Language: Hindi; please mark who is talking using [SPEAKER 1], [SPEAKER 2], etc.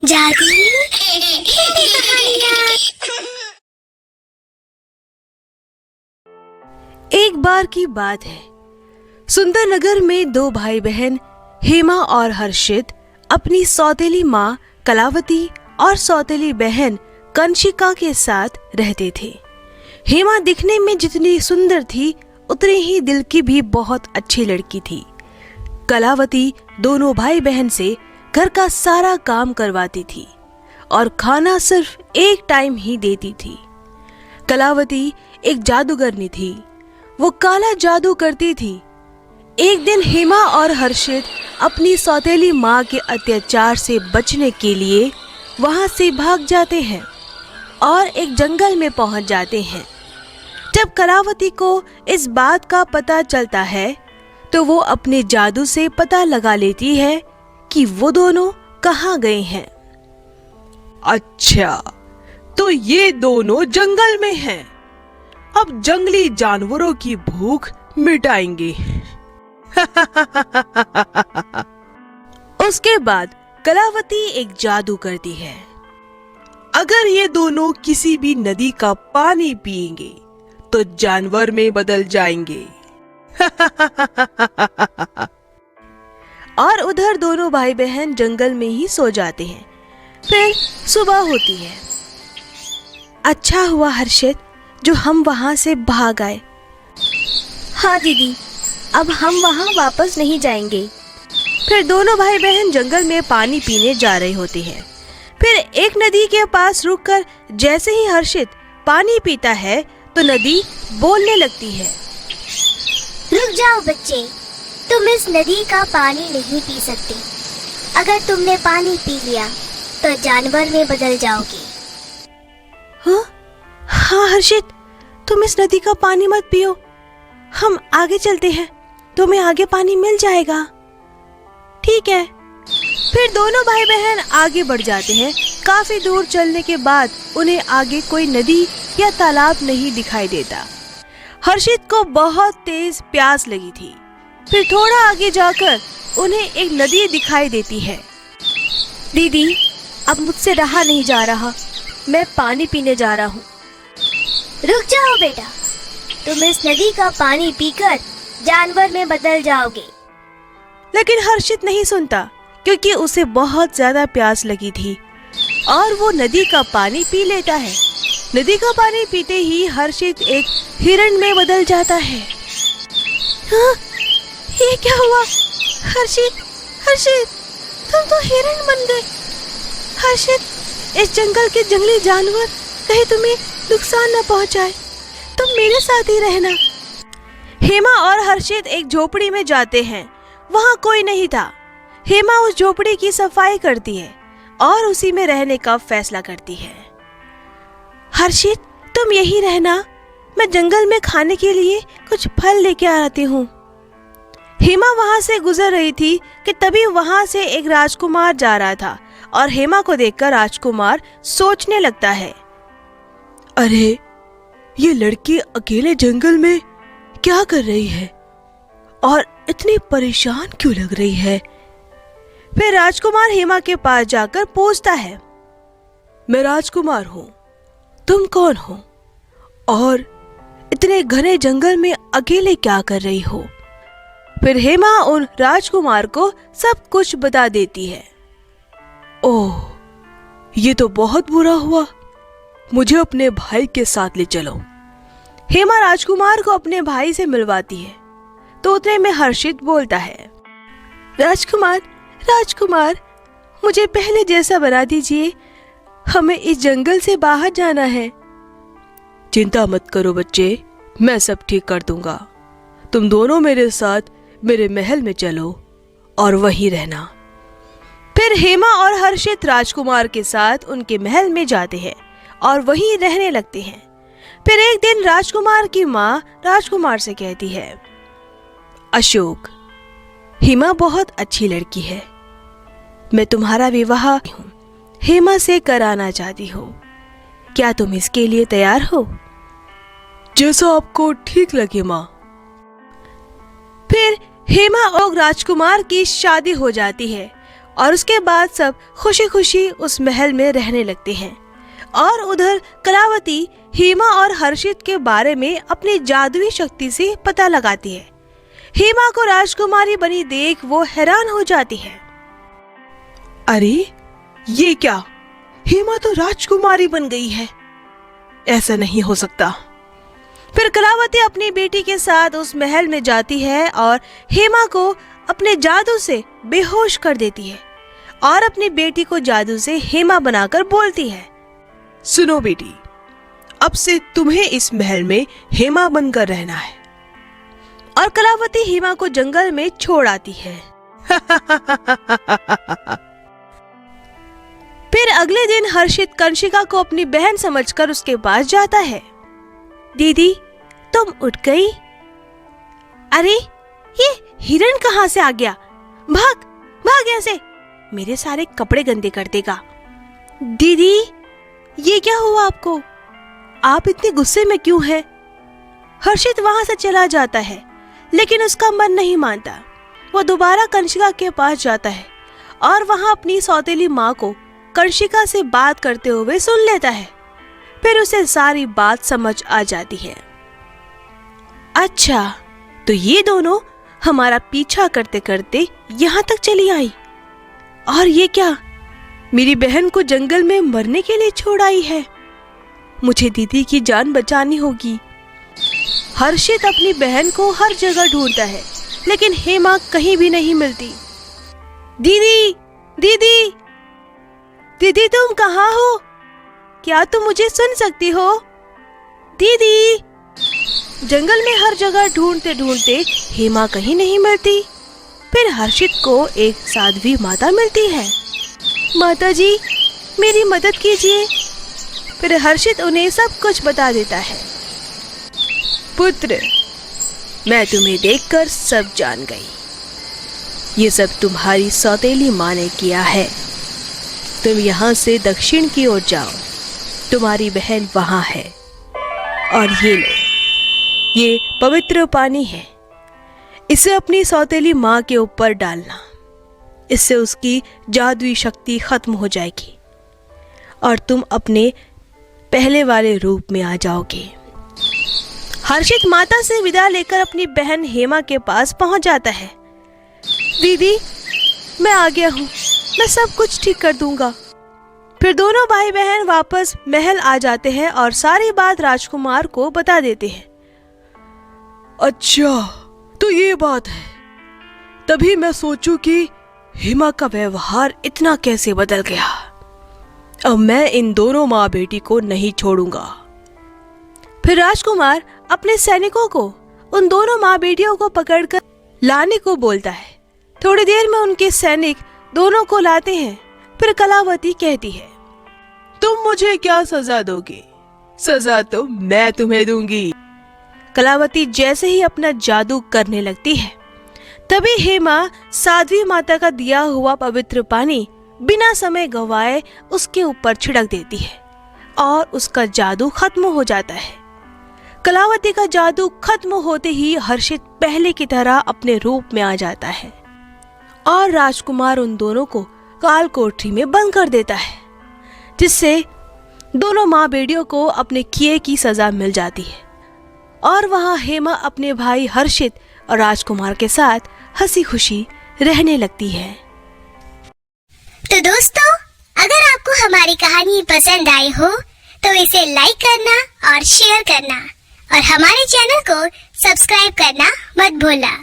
[SPEAKER 1] जादू
[SPEAKER 2] एक बार की बात है। सुंदर नगर में दो भाई बहन हेमा और हर्षित अपनी सौतेली माँ कलावती और सौतेली बहन कंशिका के साथ रहते थे। हेमा दिखने में जितनी सुंदर थी उतनी ही दिल की भी बहुत अच्छी लड़की थी। कलावती दोनों भाई बहन से घर का सारा काम करवाती थी और खाना सिर्फ एक टाइम ही देती थी। कलावती एक जादूगरनी थी, वो काला जादू करती थी। एक दिन हेमा और हर्षित अपनी सौतेली माँ के अत्याचार से बचने के लिए वहां से भाग जाते हैं और एक जंगल में पहुंच जाते हैं। जब कलावती को इस बात का पता चलता है तो वो अपने जादू से पता लगा लेती है कि वो दोनों कहाँ गए हैं।
[SPEAKER 3] अच्छा, तो ये दोनों जंगल में हैं। अब जंगली जानवरों की भूख मिटाएंगे।
[SPEAKER 2] उसके बाद कलावती एक जादू करती है।
[SPEAKER 3] अगर ये दोनों किसी भी नदी का पानी पिएंगे तो जानवर में बदल जाएंगे।
[SPEAKER 2] और उधर दोनों भाई बहन जंगल में ही सो जाते हैं। फिर सुबह होती है। अच्छा हुआ हर्षित जो हम वहां से भाग आए।
[SPEAKER 1] हाँ दीदी, अब हम वहाँ वापस नहीं जाएंगे।
[SPEAKER 2] फिर दोनों भाई बहन जंगल में पानी पीने जा रहे होते हैं। फिर एक नदी के पास रुककर जैसे ही हर्षित पानी पीता है तो नदी बोलने लगती है।
[SPEAKER 1] रुक जाओ बच्चे, तुम इस नदी का पानी नहीं पी सकते। अगर तुमने पानी पी लिया तो जानवर में बदल जाओगे।
[SPEAKER 2] हाँ हर्षित, तुम इस नदी का पानी मत पियो, हम आगे चलते हैं, तुम्हें आगे पानी मिल जाएगा। ठीक है। फिर दोनों भाई बहन आगे बढ़ जाते हैं। काफी दूर चलने के बाद उन्हें आगे कोई नदी या तालाब नहीं दिखाई देता। हर्षित को बहुत तेज प्यास लगी थी। फिर थोड़ा आगे जाकर उन्हें एक नदी दिखाई देती है।
[SPEAKER 1] दीदी, अब मुझसे रहा नहीं जा रहा, मैं पानी पीने जा रहा हूँ। रुक जाओ बेटा, तुम इस नदी का पानी पीकर जानवर में बदल जाओगे।
[SPEAKER 2] लेकिन हर्षित नहीं सुनता क्योंकि उसे बहुत ज्यादा प्यास लगी थी और वो नदी का पानी पी लेता है। नदी का पानी पीते ही हर्षित एक हिरण में बदल जाता है। हाँ, ये क्या हुआ? हर्षित, हर्षित, तुम तो हिरण बन गए। हर्षित, इस जंगल के जंगली जानवर कहीं तुम्हें नुकसान न पहुंचाए, तुम मेरे साथ ही रहना। हेमा और हर्षित एक झोपड़ी में जाते हैं। वहाँ कोई नहीं था। हेमा उस झोपड़ी की सफाई करती है और उसी में रहने का फैसला करती है। हर्षित, तुम यहीं रहना, मैं जंगल में खाने के लिए कुछ फल लेके आती हूँ। हेमा वहां से गुजर रही थी कि तभी वहां से एक राजकुमार जा रहा था और हेमा को देखकर राजकुमार सोचने लगता है।
[SPEAKER 3] अरे, ये लड़की अकेले जंगल में क्या कर रही है और इतनी परेशान क्यों लग रही है?
[SPEAKER 2] फिर राजकुमार हेमा के पास जाकर पूछता है,
[SPEAKER 3] मैं राजकुमार हूँ, तुम कौन हो और इतने घने जंगल में अकेले क्या कर रही हो?
[SPEAKER 2] फिर हेमा उन राजकुमार को सब कुछ बता देती है।
[SPEAKER 3] ओह, ये तो बहुत बुरा हुआ, मुझे अपने भाई के साथ ले चलो।
[SPEAKER 2] हेमा राजकुमार को अपने भाई से मिलवाती है तो उतने में हर्षित बोलता है, राजकुमार, राजकुमार, मुझे पहले जैसा बना दीजिए, हमें इस जंगल से बाहर जाना है।
[SPEAKER 3] चिंता मत करो बच्चे, मैं सब ठीक कर दूंगा। तुम दोनों मेरे साथ मेरे महल में चलो और वहीं रहना।
[SPEAKER 2] फिर हेमा और हर्षित राजकुमार के साथ उनके महल में जाते हैं और वहीं रहने लगते हैं। फिर एक दिन राजकुमार की माँ राजकुमार से कहती है,
[SPEAKER 3] अशोक, हेमा बहुत अच्छी लड़की है, मैं तुम्हारा विवाह हेमा से कराना चाहती हूँ, क्या तुम इसके लिए तैयार हो? जैसा आपको ठीक लगे माँ।
[SPEAKER 2] फिर हेमा और राजकुमार की शादी हो जाती है। और उसके बाद सब खुशी खुशी उस महल में रहने लगते हैं। और उधर कलावती हेमा और हर्षित के बारे में अपनी जादुई शक्ति से पता लगाती है। हेमा को राजकुमारी बनी देख वो हैरान हो जाती है।
[SPEAKER 3] अरे ये क्या, हेमा तो राजकुमारी बन गई है, ऐसा नहीं हो सकता।
[SPEAKER 2] फिर कलावती अपनी बेटी के साथ उस महल में जाती है और हेमा को अपने जादू से बेहोश कर देती है और अपनी बेटी को जादू से हेमा बनाकर बोलती है,
[SPEAKER 3] सुनो बेटी, अब से तुम्हें इस महल में हेमा बनकर रहना है।
[SPEAKER 2] और कलावती हेमा को जंगल में छोड़ आती है। फिर अगले दिन हर्षित कंशिका को अपनी बहन समझकर उसके पास जाता है। दीदी, तुम उठ गई? अरे ये हिरण कहाँ से आ गया? भाग भाग ऐसे, मेरे सारे कपड़े गंदे कर देगा। दीदी, ये क्या हुआ आपको? आप इतने गुस्से में क्यों हैं? हर्षित वहां से चला जाता है, लेकिन उसका मन नहीं मानता। वो दोबारा कंशिका के पास जाता है और वहां अपनी सौतेली माँ को कंशिका से बात करते हुए सुन लेता है। फिर उसे सारी बात समझ आ जाती है। अच्छा, तो ये दोनों हमारा पीछा करते करते यहाँ तक चली आई, और ये क्या, मेरी बहन को जंगल में मरने के लिए छोड़ आई है। मुझे दीदी की जान बचानी होगी। हर्षित अपनी बहन को हर जगह ढूंढता है, लेकिन हेमा कहीं भी नहीं मिलती। दीदी, दीदी, दीदी, तुम कहाँ हो? क्या तुम मुझे सुन सकती हो? दीदी। जंगल में हर जगह ढूंढते ढूंढते हेमा कहीं नहीं मिलती। फिर हर्षित को एक साध्वी माता मिलती है। माता जी, मेरी मदद कीजिए। फिर हर्षित उन्हें सब कुछ बता देता है। पुत्र, मैं तुम्हें देखकर सब जान गई। ये सब तुम्हारी सौतेली माँ ने किया है। तुम यहाँ से दक्षिण की ओर जाओ, तुम्हारी बहन वहां है। और ये लो, ये पवित्र पानी है, इसे अपनी सौतेली माँ के ऊपर डालना। इससे उसकी जादुई शक्ति खत्म हो जाएगी और तुम अपने पहले वाले रूप में आ जाओगे। हर्षित माता से विदा लेकर अपनी बहन हेमा के पास पहुंच जाता है। दीदी, मैं आ गया हूँ, मैं सब कुछ ठीक कर दूंगा। फिर दोनों भाई बहन वापस महल आ जाते हैं और सारी बात राजकुमार को बता देते हैं।
[SPEAKER 3] अच्छा, तो ये बात है। तभी मैं सोचूं कि हेमा का व्यवहार इतना कैसे बदल गया। अब मैं इन दोनों माँ बेटी को नहीं छोड़ूंगा।
[SPEAKER 2] फिर राजकुमार अपने सैनिकों को उन दोनों माँ बेटियों को पकड़कर लाने को बोलता है। थोड़ी देर में उनके सैनिक दोनों को लाते हैं। फिर कलावती कहती है,
[SPEAKER 3] तुम मुझे क्या सजा दोगे? सजा तो मैं तुम्हें दूंगी।
[SPEAKER 2] कलावती जैसे ही अपना जादू करने लगती है, तभी हेमा साध्वी माता का दिया हुआ पवित्र पानी बिना समय गवाए उसके ऊपर छिड़क देती है और उसका जादू खत्म हो जाता है। कलावती का जादू खत्म होते ही हर्षित पहले की तरह अपने रूप में आ जाता है और राजकुमार उन दोनों को काल कोठरी में बंद कर देता है, जिससे दोनों माँ बेटियों को अपने किए की सजा मिल जाती है। और वहाँ हेमा अपने भाई हर्षित और राजकुमार के साथ हंसी खुशी रहने लगती है।
[SPEAKER 1] तो दोस्तों, अगर आपको हमारी कहानी पसंद आई हो तो इसे लाइक करना और शेयर करना और हमारे चैनल को सब्सक्राइब करना मत भूलना।